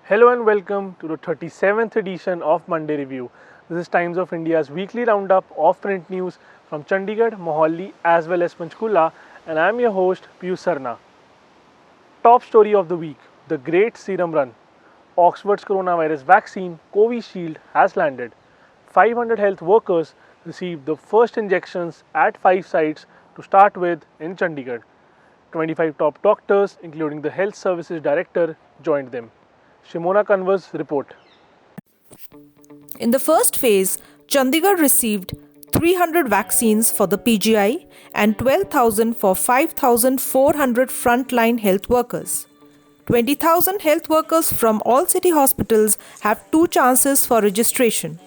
Hello and welcome to the 37th edition of Monday Review. This is Times of India's weekly roundup of print news from Chandigarh, Mohali as well as Panchkula, and I am your host Piyush Sarna. Top story of the week, the Great Serum Run. Oxford's coronavirus vaccine Covishield has landed. 500 health workers received the first injections at 5 sites to start with in Chandigarh. 25 top doctors, including the Health Services Director, joined them. Shimona Kanwar's report. In the first phase, Chandigarh received 300 vaccines for the PGI and 12,000 for 5,400 frontline health workers. 20,000 health workers from all city hospitals have two chances for registration.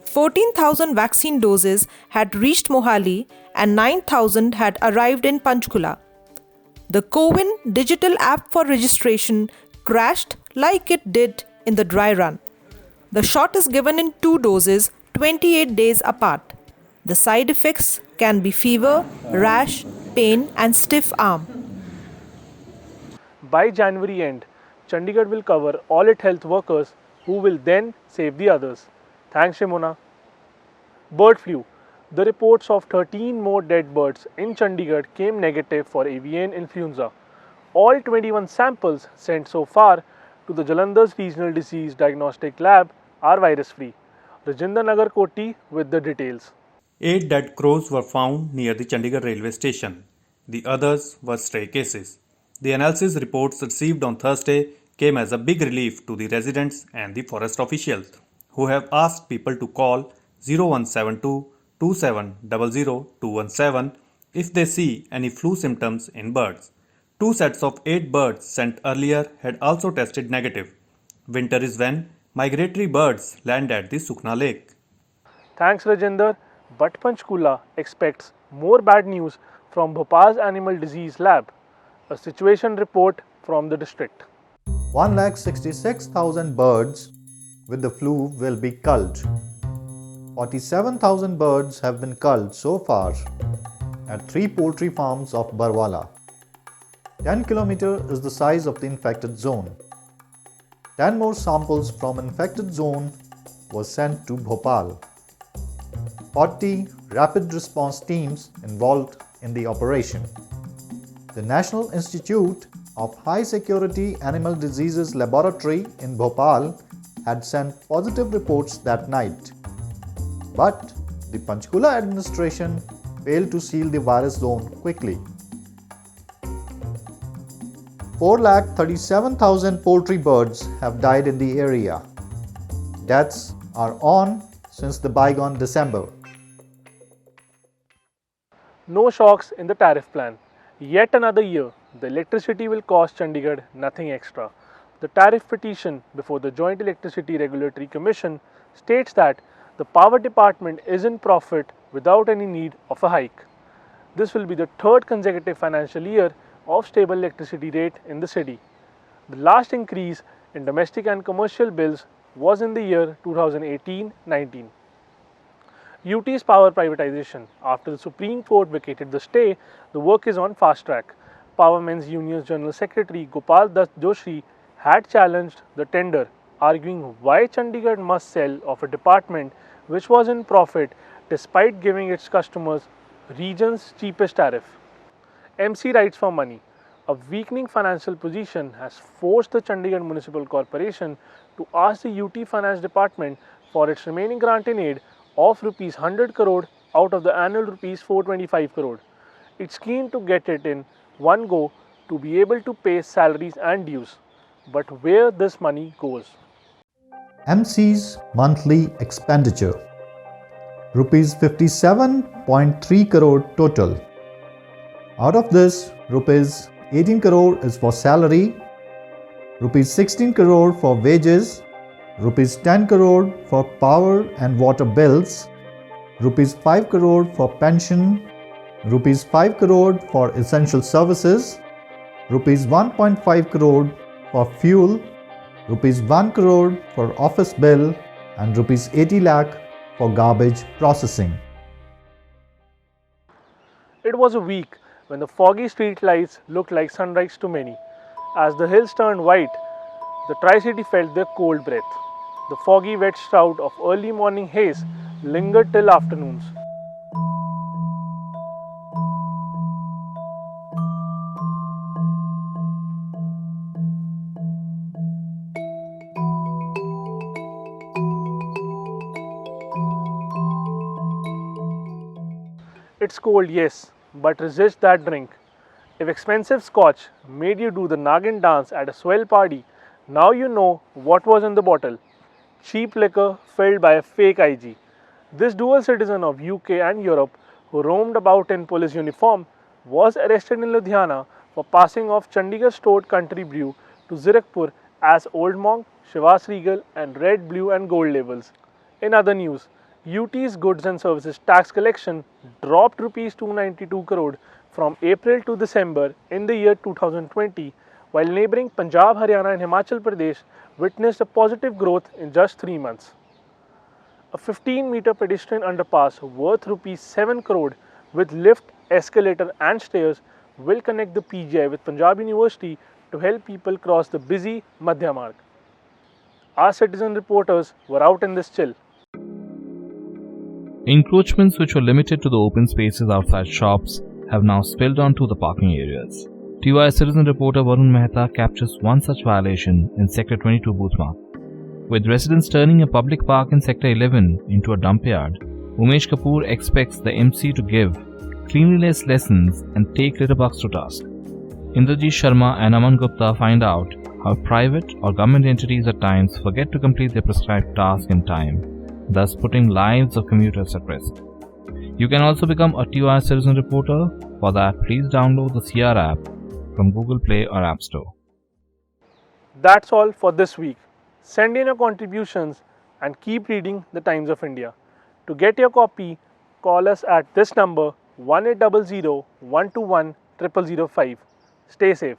14,000 vaccine doses had reached Mohali and 9,000 had arrived in Panchkula. The CoWIN digital app for registration crashed like it did in the dry run. The shot is given in 2 doses 28 days apart. The side effects can be fever, rash, pain and stiff arm. By January end, Chandigarh will cover all its health workers who will then save the others. Thanks, Shimona. Bird flu. The reports of 13 more dead birds in Chandigarh came negative for avian influenza. All 21 samples sent so far to the Jalandhar's Regional Disease Diagnostic Lab are virus free. Rajinder Nagar Koti with the details. 8 dead crows were found near the Chandigarh railway station. The others were stray cases. The analysis reports received on Thursday came as a big relief to the residents and the forest officials, who have asked people to call 0172 2700 217 if they see any flu symptoms in birds. 2 sets of 8 birds sent earlier had also tested negative. Winter is when migratory birds land at the Sukna Lake. Thanks, Rajinder. But Panchkula expects more bad news from Bhopal's Animal Disease Lab. A situation report from the district. 1,66,000 birds with the flu will be culled. 47,000 birds have been culled so far at 3 poultry farms of Barwala. 10 km is the size of the infected zone. 10 more samples from infected zone were sent to Bhopal. 40 rapid response teams involved in the operation. The National Institute of High Security Animal Diseases Laboratory in Bhopal had sent positive reports that night. But the Panchkula administration failed to seal the virus zone quickly. 4,37,000 poultry birds have died in the area. Deaths are on since the bygone December. No shocks in the tariff plan. Yet another year, the electricity will cost Chandigarh nothing extra. The tariff petition before the Joint Electricity Regulatory Commission states that the power department is in profit without any need of a hike. This will be the third consecutive financial year of stable electricity rate in the city. The last increase in domestic and commercial bills was in the year 2018-19. UT's power privatization. After the Supreme Court vacated the stay, the work is on fast track. Powermen's Union's General Secretary Gopal Dutt Joshi had challenged the tender, arguing why Chandigarh must sell off a department which was in profit despite giving its customers region's cheapest tariff. MC writes for money. A weakening financial position has forced the Chandigarh Municipal Corporation to ask the UT Finance Department for its remaining grant in aid of rupees 100 crore out of the annual rupees 425 crore. It's keen to get it in one go to be able to pay salaries and dues. But where this money goes? MC's monthly expenditure Rupees 57.3 crore total. Out of this, Rupees 18 crore is for salary, Rupees 16 crore for wages, Rupees 10 crore for power and water bills, Rupees 5 crore for pension, Rupees 5 crore for essential services, Rupees 1.5 crore for fuel, Rupees 1 crore for office bill and Rupees 80 lakh for garbage processing. It was a week when the foggy street lights looked like sunrise to many. As the hills turned white, the Tri-City felt their cold breath. The foggy, wet shroud of early morning haze lingered till afternoons. It's cold, yes, but resist that drink. If expensive scotch made you do the Nagin dance at a swell party, now you know what was in the bottle. Cheap liquor filled by a fake IG. This dual citizen of UK and Europe who roamed about in police uniform was arrested in Ludhiana for passing off Chandigarh stored country brew to Zirakpur as Old Monk, Shivas Regal and Red, Blue and Gold labels. In other news, UT's goods and services tax collection dropped Rs 292 crore from April to December in the year 2020, while neighbouring Punjab, Haryana and Himachal Pradesh witnessed a positive growth in just 3 months. A 15-meter pedestrian underpass worth Rs 7 crore with lift, escalator and stairs will connect the PGI with Punjab University to help people cross the busy Madhya Marg. Our citizen reporters were out in this chill. Encroachments which were limited to the open spaces outside shops have now spilled onto the parking areas. TY citizen reporter Varun Mehta captures one such violation in Sector 22 Boothmark. With residents turning a public park in Sector 11 into a dump yard, Umesh Kapoor expects the MC to give cleanliness lessons and take litterbugs to task. Indrajit Sharma and Aman Gupta find out how private or government entities at times forget to complete their prescribed task in time, thus putting lives of commuters at risk. You can also become a TY citizen reporter. For that, please download the CR app from Google Play or App Store. That's all for this week. Send in your contributions and keep reading the Times of India. To get your copy, call us at this number 1800 121 0005. Stay safe.